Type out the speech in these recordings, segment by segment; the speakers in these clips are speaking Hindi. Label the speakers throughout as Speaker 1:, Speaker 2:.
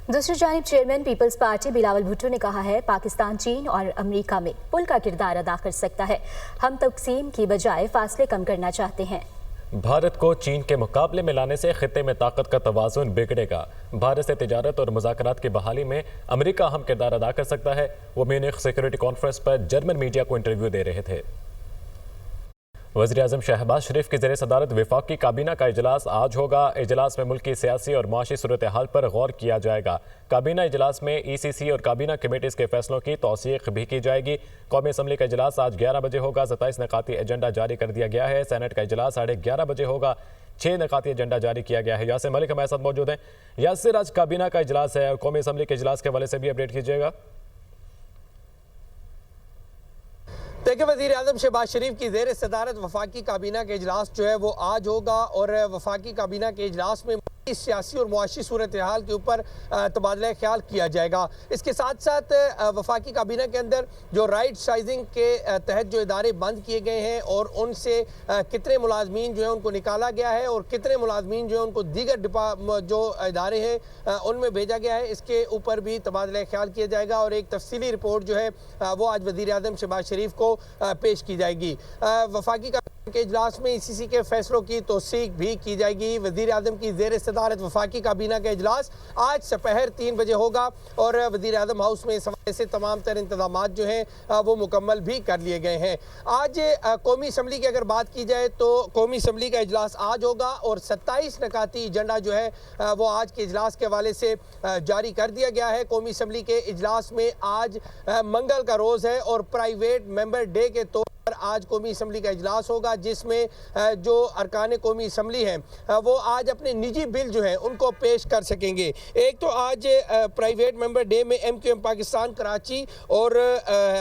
Speaker 1: दूसरी जानिब चेयरमैन पीपल्स पार्टी बिलावल भुट्टो ने कहा है पाकिस्तान चीन और अमेरिका में पुल का किरदार अदा कर सकता है। हम तकसीम की बजाय फासले कम करना चाहते हैं।
Speaker 2: भारत को चीन के मुकाबले में लाने से खित्ते में ताकत का तवाज़ुन बिगड़ेगा। भारत से तिजारत और मुज़ाकरात की बहाली में अमेरिका अहम किरदार अदा कर सकता है। वो म्यूनिख सिक्योरिटी कॉन्फ्रेंस पर जर्मन मीडिया को इंटरव्यू दे रहे थे। वज़ीर-ए-आज़म शहबाज शरीफ की ज़ेर सदारत वफाकी काबीना का इजलास आज होगा। इजलास में मुल्क की सियासी और माशी सूरत हाल पर गौर किया जाएगा। काबीना इजलास में ECC और काबीना कमेटीज़ के फैसलों की तौसीक़ भी की जाएगी। कौमी असम्बली का इजलास आज 11 बजे होगा। 27 निकाती एजेंडा जारी कर दिया गया है। सेनेट का इजलास 11:30 बजे होगा। 6 निकाती एजेंडा जारी किया गया है। यासिर मलिक हमारे साथ मौजूद हैं। यासिर, आज काबीना का इजलास है और कौमी असम्बली के इजलास के हवाले से भी अपडेट कीजिएगा।
Speaker 3: देखिए, वज़ीर-ए-आज़म शहबाज शरीफ की ज़ेर सदारत वफाकी काबीना का इजलास जो है वो आज होगा और वफाकी काबीना के इजलास में सियासी और मुआशी सूरत हाल के ऊपर तबादला ख्याल किया जाएगा। इसके साथ साथ वफाकी काबीना के अंदर जो राइट साइजिंग के तहत जो इदारे बंद किए गए हैं और उनसे कितने मुलाजमीन जो है उनको निकाला गया है और कितने मुलाजमीन जो है उनको दीगर जो इदारे हैं उनमें भेजा गया है, इसके ऊपर भी तबादला ख्याल किया जाएगा और एक तफसीली रिपोर्ट जो है वो आज वज़ीर-ए-आज़म शहबाज शरीफ को पेश की जाएगी। वफाकी के इजलास में ECC के फैसलों की तौसीक भी की जाएगी। वज़ीर-ए-आज़म की ज़ेर सदारत वफाकी काबीना का इजलास आज दोपहर 3 बजे होगा और वज़ीर-ए-आज़म हाउस में इस हवाले से तमाम तर इंतजामात जो हैं वो मुकम्मल भी कर लिए गए हैं। आज कौमी असम्बली की अगर बात की जाए तो कौमी असम्बली का इजलास आज होगा और 27 निकाती एजेंडा जो है वो आज के इजलास के हवाले से जारी कर दिया गया है। कौमी असम्बली के इजलास में आज मंगल का रोज़ है और प्राइवेट मेंबर डे के तौर आज कौमी असम्बली का इजलास होगा, जिसमें जो अरकान कौमी असम्बली हैं वो आज अपने निजी बिल जो हैं उनको पेश कर सकेंगे। एक तो आज प्राइवेट मेंबर डे में MQM पाकिस्तान कराची और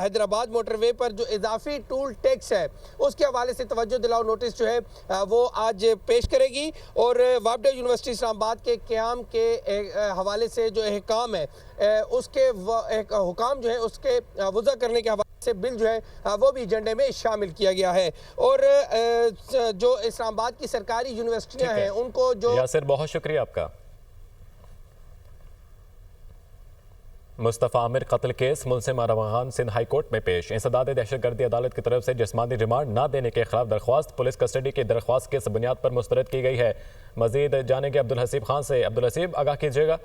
Speaker 3: हैदराबाद मोटरवे पर जो इजाफी टूल टैक्स है उसके हवाले से तवज्जो दिलाओ नोटिस जो है वो आज पेश करेगी और वापडा यूनिवर्सिटी इस्लामाबाद के क़याम के हवाले से जो अहकाम है उसके हुकाम जो है उसके वज़ा करने के हवाले से बिल जो है वो भी एजेंडे में शामिल किया गया है। और जो इस्लामाबाद की सरकारी यूनिवर्सिटियां हैं उनको जो
Speaker 2: यासिर, बहुत शुक्रिया आपका। मुस्तफ़ा आमिर कत्ल केस मुलज़िम अरमगान सिंध हाई कोर्ट में पेश। इंसदाद दहशतगर्दी अदालत की तरफ से जिस्मानी रिमांड न देने के खिलाफ दरख्वास्त पुलिस कस्टडी की दरख्वास्त के बुनियाद पर मुस्तरद की गई है। मजीद जानेंगे अब्दुल हसीब खान से। अब्दुल हसीब, आगाह कीजिएगा।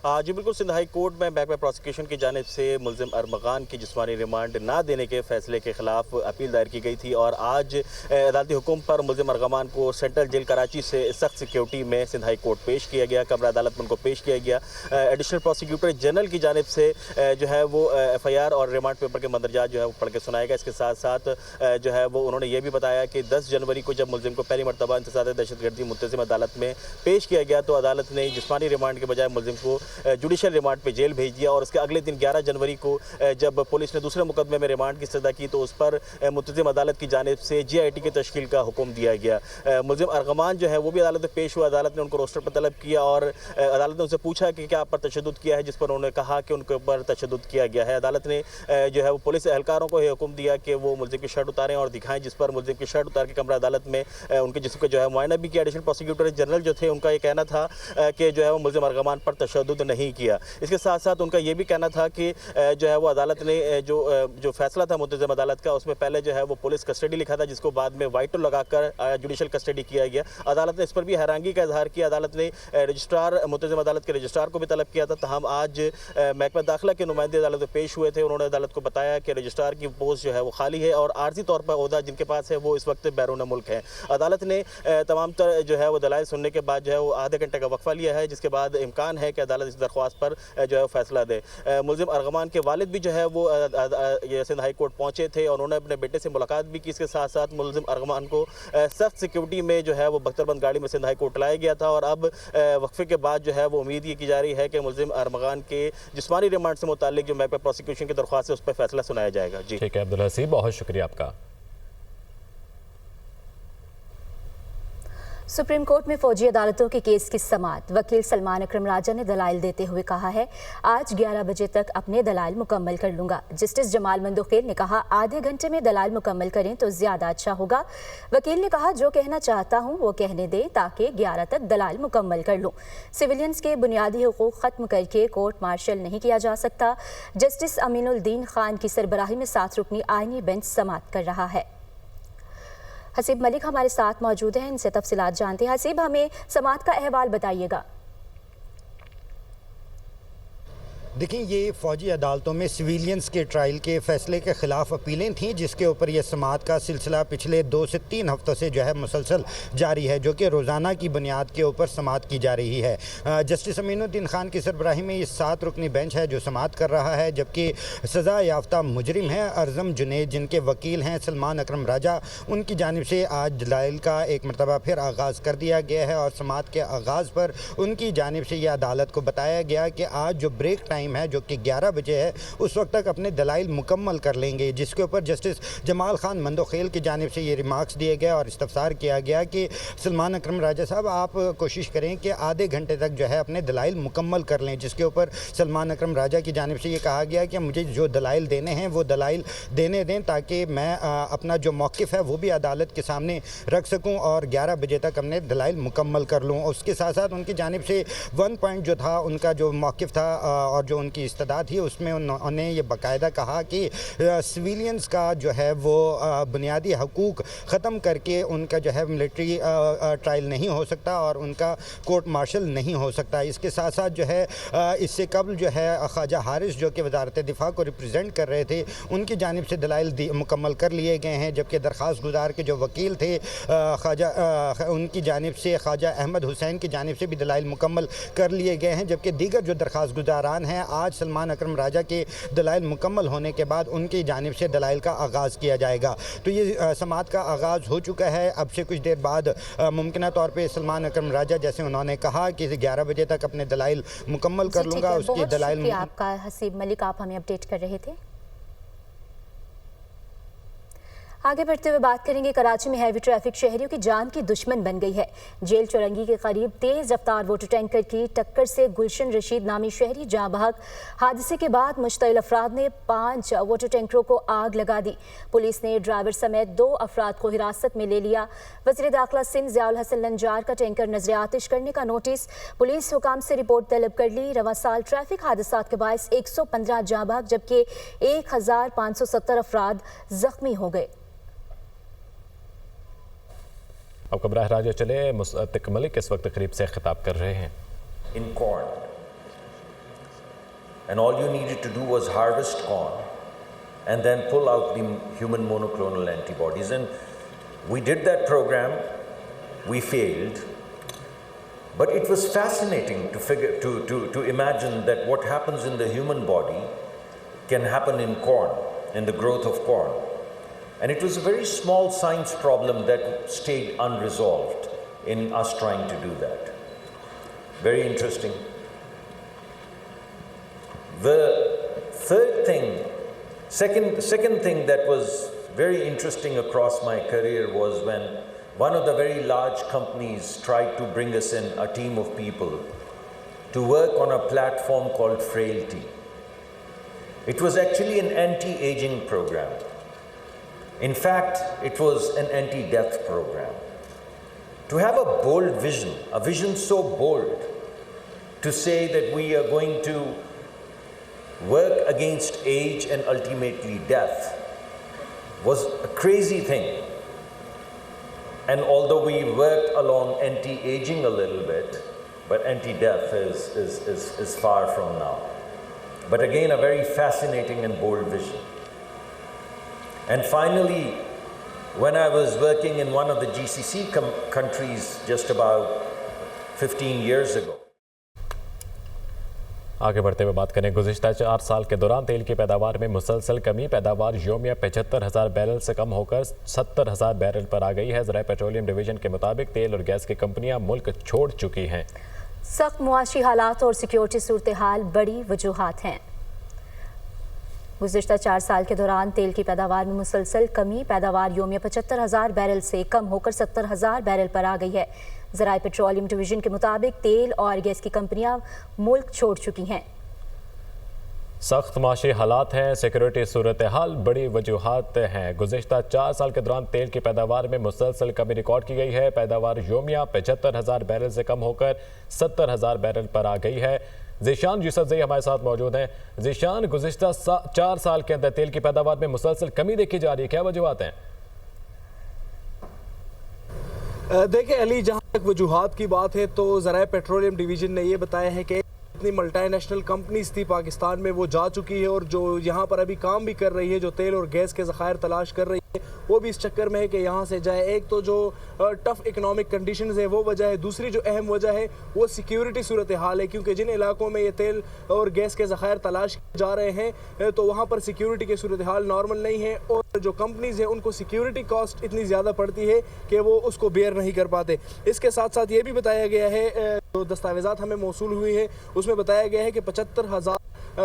Speaker 4: जी बिल्कुल, सिंध हाई कोर्ट में बैक प्रोसिक्यूशन की जानिब से मुलज़िम अरमगान की जिस्मानी रिमांड ना देने के फैसले के खिलाफ अपील दायर की गई थी और आज अदालती हुक्म पर मुलज़िम अरमगान को सेंट्रल जेल कराची से सख्त सिक्योरिटी में सिंध हाई कोर्ट पेश किया गया। कमरा अदालत में उनको पेश किया गया। एडिशनल प्रोसिक्यूटर जनरल की जानिब से जो है वो FIR और रिमांड पेपर के मंदरजात जो है वो पढ़ के सुनाएगा। इसके साथ साथ जो है वो उन्होंने ये भी बताया कि 10 जनवरी को जब मुलज़िम को पहली मरतबा इंतसार दहशतगर्दी मुंतज़िम अदालत में पेश किया गया तो अदालत ने जिस्मानी रिमांड के बजाय मुलज़िम को जुडिशल रिमांड पे जेल भेज दिया और उसके अगले दिन 11 जनवरी को जब पुलिस ने दूसरे मुकदमे में रिमांड की सज़ा की तो उस पर मुंतज़िम अदालत की जानिब से GIT की तश्कील का हुक्म दिया गया। मुलज़िम अरगमान जो है वो भी अदालत में पेश हुआ। अदालत ने उनको रोस्टर पर तलब किया और अदालत ने उनसे पूछा कि क्या आप पर तशद्दुद किया है, जिस पर उन्होंने कहा कि उनके ऊपर तशद्दुद किया गया है। अदालत ने जो है वो पुलिस एहलकारों को यह हुक्म दिया कि वो मुलज़िम की शर्ट उतारें और दिखाएं, जिस पर मुलज़िम की शर्ट उतार के कमरा अदालत में उनके जिस्म का जो है मुआयना भी किया। एडिशनल प्रोसिक्यूटर जनरल जो थे उनका ये कहना था कि जो है वो मुलज़िम अरगमान पर तशद्दुद नहीं किया। इसके साथ साथ उनका ये भी कहना था कि जो है वो अदालत ने जो फैसला था मुंतज़िम अदालत का उसमें पहले जो है वो पुलिस कस्टडी लिखा था, जिसको बाद में वाइटो लगाकर जुडिशल कस्टडी किया गया। अदालत ने इस पर भी हैरानगी का इजहार किया। अदालत ने रजिस्ट्रार मुंतज़िम अदालत के रजिस्ट्रार को भी तलब किया था। तहम आज महकमा दाखिला के नुमाइंदे अदालत में पेश हुए थे। उन्होंने अदालत को बताया कि रजिस्ट्रार की पोस्ट जो है वो खाली है और आर्जी तौर पर ओहदा जिनके पास है वो इस वक्त बैरून मुल्क है। अदालत ने तमाम तर जो है वो दलाइल सुनने के बाद जो है वो आधे घंटे का वक्फा लिया है, जिसके बाद इम्कान है कि अदालत इस दरख्वास्त पर जो है फैसला दे। मुलज़िम अरगमान के वालिद भी जो है वो सिंध हाई कोर्ट पहुंचे थे और उन्होंने अपने बेटे से मुलाकात भी की। इसके साथ साथ मुलज़िम अरगमान को सख्त सिक्योरिटी में जो है वो बख्तरबंद गाड़ी में सिंध हाई कोर्ट लाया गया था और अब वक्फे के बाद जो है वो उम्मीद ये की जा रही है कि मुलज़िम अरगमान के जिस्मानी रिमांड से मुताल्लिक जो महकमा प्रोसिक्यूशन की दरख्वास्त है उस पर फैसला सुनाया जाएगा। जी
Speaker 2: ठीक है अब्दुल हसीब, बहुत शुक्रिया आपका।
Speaker 1: सुप्रीम कोर्ट में फौजी अदालतों के केस की समाअत। वकील सलमान अकरम राजा ने दलाइल देते हुए कहा है, आज 11 बजे तक अपने दलाइल मुकम्मल कर लूंगा। जस्टिस जमाल मंदोखेल ने कहा, आधे घंटे में दलाइल मुकम्मल करें तो ज्यादा अच्छा होगा। वकील ने कहा, जो कहना चाहता हूं वो कहने दें ताकि 11 तक दलाइल मुकम्मल कर लूं। सिविलियंस के बुनियादी हुकूक खत्म करके कोर्ट मार्शल नहीं किया जा सकता। जस्टिस अमीनुद्दीन खान की सरबराही में 7 रुकनी आईनी बेंच समाअत कर रहा है। हसीब मलिक हमारे साथ मौजूद हैं, इनसे तफसीलात जानते हैं। हसीब, हमें समाअत का अहवाल बताइएगा।
Speaker 5: देखिए, ये फ़ौजी अदालतों में सिविलियंस के ट्रायल के फ़ैसले के ख़िलाफ़ अपीलें थीं, जिसके ऊपर यह समाअत का सिलसिला पिछले 2 से 3 हफ्तों से जो है मुसलसल जारी है, जो कि रोज़ाना की बुनियाद के ऊपर समाअत की जा रही है। जस्टिस अमीनुद्दीन खान की सरबराही में ये 7 रुकनी बेंच है जो समाअत कर रहा है, जबकि सज़ा याफ्ता मुजरिम है अर्ज़म जुनैद, जिनके वकील हैं सलमान अकरम राजा, उनकी जानिब से आज दलाइल का एक मरतबा फिर आगाज़ कर दिया गया है। और समाअत के आगाज़ पर उनकी जानिब से यह अदालत को बताया गया कि आज जो ब्रेक टाइम है जो कि 11 बजे है, उस वक्त तक अपने दलाइल मुकम्मल कर लेंगे, जिसके ऊपर जस्टिस जमाल खान मंदोखेल की जानिब से ये रिमार्क्स दिए गए और इस्तफसार किया गया कि सलमान अकरम राजा साहब, आप कोशिश करें कि आधे घंटे तक जो है अपने दलाइल मुकम्मल कर लें। जिसके ऊपर सलमान अकरम राजा की जानिब से ये कहा गया कि मुझे जो दलाइल देने हैं वो दलाइल देने दें, ताकि मैं अपना जो मौक़िफ़ है वो भी अदालत के सामने रख सकूँ और 11 बजे तक अपने दलाइल मुकम्मल कर लूँ। उसके साथ साथ उनकी जानिब से 1 पॉइंट जो था, उनका जो मौक़िफ़ था और जो उनकी इस्तदा थी, उसमें उन्होंने ये बाकायदा कहा कि सिविलियंस का जो है वो बुनियादी हकूक़ ख़त्म करके उनका जो है मिलिट्री ट्रायल नहीं हो सकता और उनका कोर्ट मार्शल नहीं हो सकता। इसके साथ साथ जो है इससे कबल जो है ख्वाजा हारिस, जो कि वज़ारत दिफ़ा को रिप्रेजेंट कर रहे थे, उनकी जानिब से दलाइल मुकम्मल कर लिए गए हैं, जबकि दरख्वास्त गुजार के जो वकील थे उनकी जानिब से ख्वाजा अहमद हुसैन की जानिब से भी दलाइल मुकम्मल कर लिए गए हैं। जबकि दीगर जो दरख्वास्त गुजारान हैं, आज सलमान अकरम राजा के दलाइल मुकम्मल होने के बाद उनकी जानिब से दलाइल का आगाज़ किया जाएगा। तो ये समाअत का आगाज़ हो चुका है। अब से कुछ देर बाद मुमकिन तौर पे सलमान अकरम राजा, जैसे उन्होंने कहा कि 11 बजे तक अपने दलाइल मुकम्मल कर लूँगा, उसकी दलाइल।
Speaker 1: आपका हसीब मलिक, आप हमें अपडेट कर रहे थे। आगे बढ़ते हुए बात करेंगे, कराची में हैवी ट्रैफिक शहरियों की जान की दुश्मन बन गई है। जेल चौरंगी के करीब तेज रफ्तार वाटर टैंकर की टक्कर से गुलशन रशीद नामी शहरी जाँ बहक। हादसे के बाद मुश्तइल अफराद ने 5 वाटर टैंकरों को आग लगा दी। पुलिस ने ड्राइवर समेत 2 अफराद को हिरासत में ले लिया। वज़ीर दाखिला सिंध ज़ियाउल हसन लंजार का टैंकर नजर आतिश करने का नोटिस। पुलिस हुकाम से रिपोर्ट तलब कर ली। रवां साल ट्रैफिक हादसात के बायस 115 जाँ बहक जबकि 1570 अफराद जख्मी हो गए।
Speaker 2: अब कबराह राजा चले, मुस्तक मलिक इस वक्त करीब से खिताब कर रहे हैं।
Speaker 6: In corn, and all you needed to do was harvest corn and then pull out the human monoclonal antibodies, and we did that program. We failed, but it was fascinating to imagine that what happens in the human body can happen in corn, in the growth of corn. And it was a very small science problem that stayed unresolved in us trying to do that. Very interesting. The second thing that was very interesting across my career was when one of the very large companies tried to bring us in, a team of people, to work on a platform called Frailty. It was actually an anti-aging program. In fact, it was an anti-death program. To have a bold vision, a vision so bold, to say that we are going to work against age and ultimately death, was a crazy thing. And although we worked along anti-aging a little bit, but anti-death is far from now. But again, a very fascinating and bold vision. And finally, when I was working in one of the GCC countries just about 15 years ago.
Speaker 2: आगे बढ़ते हुए बात करें, गुज़िश्ता 4 साल के दौरान तेल की पैदावार में मुसलसल कमी। पैदावार योमिया 75,000 बैरल से कम होकर 70,000 बैरल पर आ गई है। ज़राए पेट्रोलियम डिवीजन के मुताबिक तेल और गैस की कंपनियां मुल्क छोड़ चुकी हैं।
Speaker 1: सख्त मुआशी हालात और सिक्योरिटी सूरत हाल बड़ी वजूहात हैं। गुज़िश्ता 4 साल के दौरान तेल की पैदावार में मुसलसल कमी। पैदावार योमिया 75,000 बैरल से कम होकर 70,000 बैरल पर आ गई है। ज़राए पेट्रोलियम डिवीजन के मुताबिक तेल और गैस की कंपनियां मुल्क छोड़ चुकी हैं।
Speaker 2: सख्त माशी हालात हैं, सिक्योरिटी सूरत हाल बड़ी वजूहात हैं। गुज़िश्ता 4 साल के दौरान तेल की पैदावार में मुसलसल कमी रिकॉर्ड की गई है। पैदावार योमिया 75,000 बैरल से कम होकर 70,000 बैरल पर आ गई है। ज़ीशान यूसुफज़ई हमारे साथ मौजूद हैं। ज़ीशान, गुज़िश्ता 4 साल के अंदर तेल की पैदावार में मुसलसल कमी देखी जा रही है, क्या वजूहात हैं?
Speaker 7: देखिए अली, जहाँ तक वजूहात की बात है तो ज़राए पेट्रोलियम डिवीज़न ने ये बताया है कि जितनी मल्टीनेशनल कंपनीज थी पाकिस्तान में वो जा चुकी है और जो यहाँ पर अभी काम भी कर रही है, जो तेल और गैस के ज़खायर तलाश कर रही है, वो भी इस चक्कर में है कि यहाँ से जाए। एक तो जो टफ़ इकनॉमिक कंडीशंस है वो वजह है, दूसरी जो अहम वजह है वो सिक्योरिटी सूरत हाल है, क्योंकि जिन इलाकों में ये तेल और गैस के ज़खायर तलाश जा रहे हैं तो वहाँ पर सिक्योरिटी की सूरत हाल नॉर्मल नहीं है और जो कंपनीज हैं उनको सिक्योरिटी कॉस्ट इतनी ज़्यादा पड़ती है कि वो उसको बेयर नहीं कर पाते। इसके साथ साथ ये भी बताया गया है, जो दस्तावेज़ात हमें मौसूल हुई है उसमें बताया गया है कि 75,000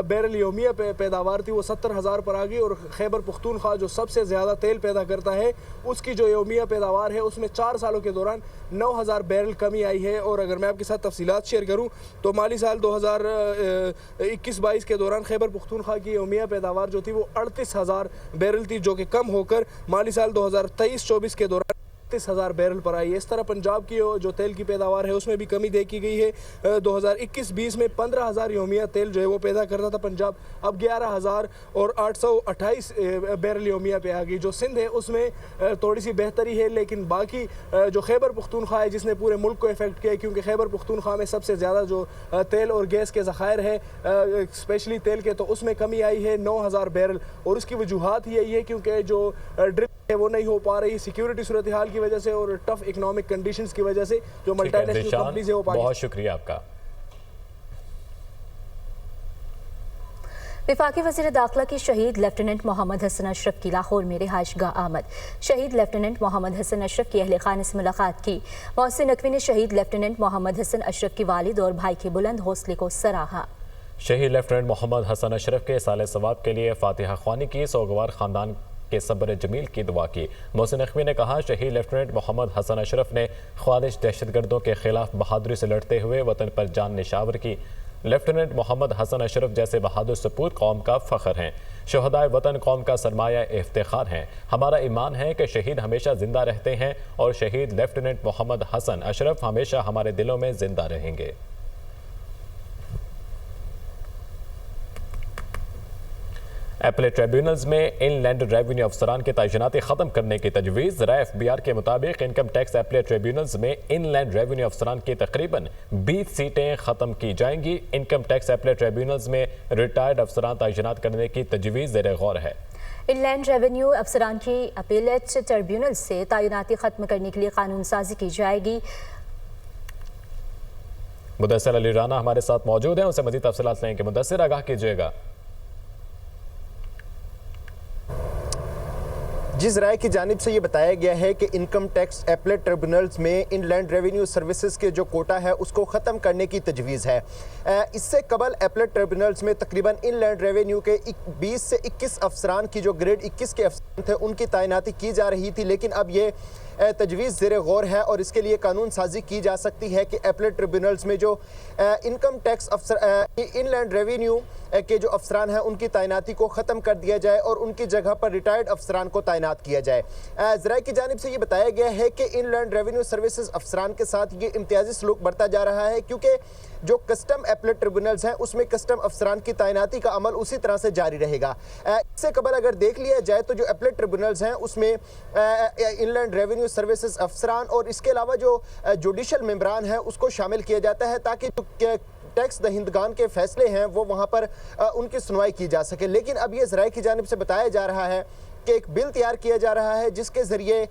Speaker 7: बैरल योमिया पैदावार थी वो 70,000 पर आ गई और खैबर पुख्तूनख्वा जो सबसे ज़्यादा तेल पैदा करता है उसकी जो योमिया पैदावार है उसमें 4 सालों के दौरान 9,000 बैरल कमी आई है। और अगर मैं आपके साथ तफसीलात शेयर करूं तो माली साल 2021-22 के दौरान खैबर पुख्तूनख्वा की योमिया पैदावार जो थी वो 38,000 बैरल थी, जो कि कम होकर माली साल 2023-24 के दौरान 30,000 बैरल पर आई है। इस तरह पंजाब की जो तेल की पैदावार है उसमें भी कमी देखी गई है। 2021-20 में 15,000 योमिया तेल जो है वो पैदा करता था पंजाब, अब 11,000 और 828 बैरल योमिया पे आ गई। जो सिंध है उसमें थोड़ी सी बेहतरी है, लेकिन बाकी जो खैबर पुख्तूनख्वा है जिसने पूरे मुल्क को इफेक्ट किया है, क्योंकि खैबर पुख्तूनख्वा में सबसे ज़्यादा जो तेल और गैस के ज़खायर है स्पेशली तेल के, तो उसमें कमी आई है 9,000 बैरल। और उसकी वजूहात यही है क्योंकि जो ड्रिप है वो नहीं हो पा रही सिक्योरिटी सूरत हाल की वजह से और टफ इकोनॉमिक कंडीशंस की वजह से जो मल्टीनेशनल कंपनीज है वो
Speaker 2: बहुत शुक्रिया आपका।
Speaker 1: वफाकी वज़ीर दाखिला की शहीद लेफ्टिनेंट मोहम्मद हसन अशरफ की लाहौर में रिहाइशगाह आमद। शहीद लेफ्टिनेंट मोहम्मद हसन अशरफ की अहल खाने से मुलाकात की। मोहसिन नकवी ने शहीद लेफ्टिनेंट मोहम्मद हसन अशरफ के वालिद और भाई के बुलंद हौसले को सराहा।
Speaker 2: शहीद लेफ्टिनेंट मोहम्मद हसन अशरफ के साले सवाब के लिए फातिहा ख्वानी की, सोगवार ख़ानदान के सब्र जमील की दुआ की। मोहसिन नकवी ने कहा, शहीद लेफ्टिनेंट मोहम्मद हसन अशरफ ने ख्वारिज दहशतगर्दों के खिलाफ बहादुरी से लड़ते हुए वतन पर जान निशावर की। लेफ्टिनेंट मोहम्मद हसन अशरफ जैसे बहादुर सपूत कौम का फ़ख्र हैं। शहदाए वतन कौम का सरमाया इफ्तिखार हैं। हमारा ईमान है कि शहीद हमेशा ज़िंदा रहते हैं और शहीद लेफ्टिनेंट मोहम्मद हसन अशरफ हमेशा हमारे दिलों में ज़िंदा रहेंगे। अपीलेट ट्रिब्यूनल्स में इनलैंड रेवेन्यू अफसरान की तैनाती ख़त्म करने की तजवीज़। ज़राए FBR के मुताबिक इनकम टैक्स अपीलेट ट्रिब्यूनल्स में इनलैंड रेवेन्यू अफसरान की तकरीबन 20 सीटें ख़त्म की जाएंगी। इनकम टैक्स अपीलेट ट्रिब्यूनल्स में रिटायर्ड अफसरान तैनात करने की तजवीज़ ज़ेर गौर है।
Speaker 1: इनलैंड रेवेन्यू अफसरान की अपीलेट ट्रिब्यूनल से तैनाती ख़त्म करने के लिए कानून साजी की जाएगी।
Speaker 2: मुदस्सिर अली राना हमारे साथ मौजूद हैं, उनसे मज़ीद तफसीलात लेंगे। मुदस्सिर, आगाह कीजिएगा।
Speaker 8: जिस राय की जानिब से ये बताया गया है कि इनकम टैक्स अपीलेट ट्रिब्यूनल्स में इनलैंड रेवेन्यू सर्विसेज के जो कोटा है उसको ख़त्म करने की तजवीज़ है। इससे कबल अपीलेट ट्रिब्यूनल्स में तकरीबन इनलैंड रेवेन्यू के 20 से 21 अफसरान की जो ग्रेड 21 के अफसरान थे उनकी तैनाती की जा रही थी, लेकिन अब ये तजवीज़ ज़ेर गौर है और इसके लिए कानून साजी की जा सकती है कि अपीलेट ट्रिब्यूनल्स में जो इनकम टैक्स अफसर इनलैंड रेवेन्यू के जो अफसरान हैं उनकी तैनाती को ख़त्म कर दिया जाए और उनकी जगह पर रिटायर्ड अफसरान को तैनात किया जाए। ज़राए की जानिब से ये बताया गया है कि इनलैंड रेवेन्यू सर्विसेज अफसरान के साथ ये इम्तियाजी सलूक बढ़ता जा रहा है, क्योंकि जो कस्टम अपीलेट ट्रिब्यूनल्स हैं उसमें कस्टम अफसरान की तैनाती का अमल उसी तरह से जारी रहेगा। इससे कबल अगर देख लिया जाए तो जो अपीलेट ट्रिब्यूनल्स हैं उसमें इनलैंड रेवेन्यू सर्विसेज अफसरान और इसके अलावा जो जुडिशल मेंबरान हैं उसको शामिल किया जाता है ताकि जो टैक्स दहिंदगान के फैसले हैं वो वहाँ पर उनकी सुनवाई की जा सके। लेकिन अब ये ज़राए की जानिब से बताया जा रहा है कि एक बिल तैयार किया जा रहा है जिसके ज़रिए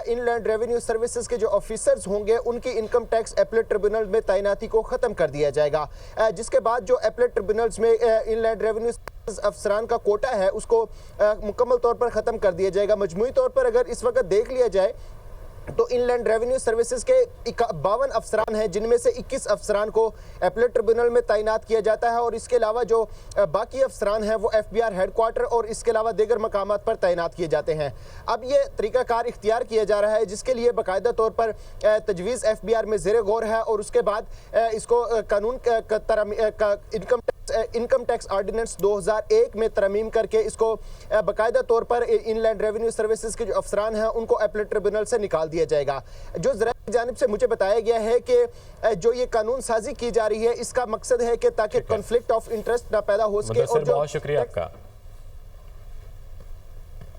Speaker 8: इनलैंड रेवेन्यू सर्विसेज के जो ऑफिसर्स होंगे उनकी इनकम टैक्स अपीलेट ट्रिब्यूनल में तैनाती को ख़त्म कर दिया जाएगा, जिसके बाद जो अपीलेट ट्रिब्यूनल्स में इनलैंड रेवेन्यू अफसरान का कोटा है उसको मुकम्मल तौर पर ख़त्म कर दिया जाएगा। मजमूई तौर पर अगर इस वक्त देख लिया जाए तो इनलैंड रेवेन्यू सर्विसेज के 52 अफसरान हैं, जिनमें से 21 अफसरान को एपलेट ट्रिब्यूनल में तैनात किया जाता है और इसके अलावा जो बाकी अफसरान हैं वो FBI हेडक्वार्टर और इसके अलावा दीगर मकामात पर तैनात किए जाते हैं। अब ये तरीकाकार इख्तियार किया जा रहा है, जिसके लिए बाकायदा तौर पर तजवीज़ FBI में ज़ेर गौर है और उसके बाद इसको कानून इनकम टैक्स ऑर्डिनेंस 2001 में तरमीम करके इसको बाकायदा तौर पर इनलैंड रेवेन्यू सर्विसेज के जो अफसरान हैं उनको एपलेट ट्रिब्यूनल से निकाल दिया जाएगा। जो ज़रा की जानिब से मुझे बताया गया है कि जो ये कानून साजी की जा रही है, इसका मकसद है कि ताकि कॉन्फ्लिक्ट ऑफ इंटरेस्ट ना पैदा हो सके। और जो
Speaker 2: बहुत शुक्रिया आपका।